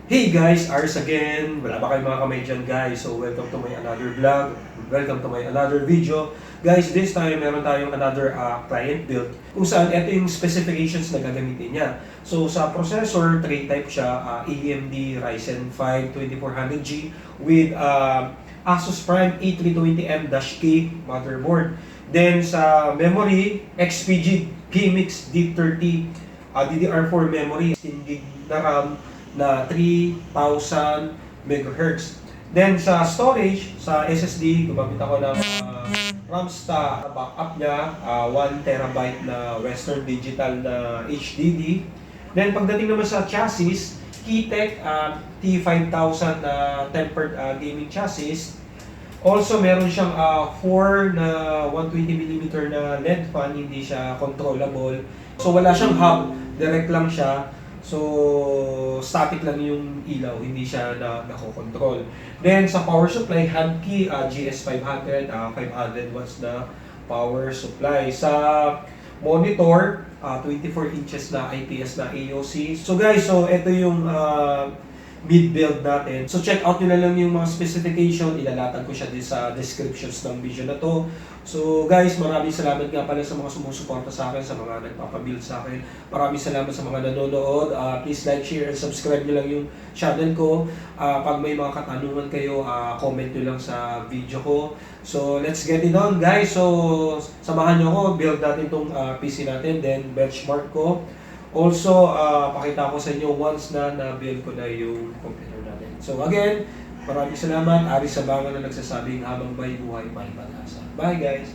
Hey guys, Ars again. Wala ba kayong mga kamay dyan guys? So welcome to my another vlog. Welcome to my another video. Guys, this time meron tayong another client build kung saan ito yung specifications na gagamitin niya. So sa processor, tray type siya, AMD Ryzen 5 2400G with Asus Prime A320M-K motherboard. Then sa memory, XPG Gammix D30 DDR4 memory, 16GB na RAM na 3,000 MHz. Then sa storage, sa SSD, gumamit ako ng Ramsta backup niya, 1TB na Western Digital na HDD. Then pagdating naman sa chassis, Keytech T5000 na tempered gaming chassis. Also meron siyang 4 na 120mm na LED fan, hindi siya controllable. So wala siyang hub, direct lang siya. So, static lang yung ilaw, hindi siya nako-control. Then, sa power supply, Huntkey GS500, 500 watts na power supply. Sa monitor, 24 inches na IPS na AOC. So guys, ito yung mid-build natin. So check out nyo na lang yung mga specification, ilalatag ko siya din sa descriptions ng video na to. So guys, maraming salamat nga pala sa mga sumusuporta sa akin, sa mga nagpapabuild sa akin. Maraming salamat sa mga nanonood. Please like, share, and subscribe nyo lang yung channel ko. Pag may mga katanungan kayo, comment nyo lang sa video ko. So let's get it on guys. So samahan nyo ako, build natin itong PC natin, then benchmark ko. Also, pakita ko sa inyo once na na-build ko na yung computer natin. So again, maraming salamat. Ariesabangan na nagsasabing habang may buhay, may pag-asa. Bye guys!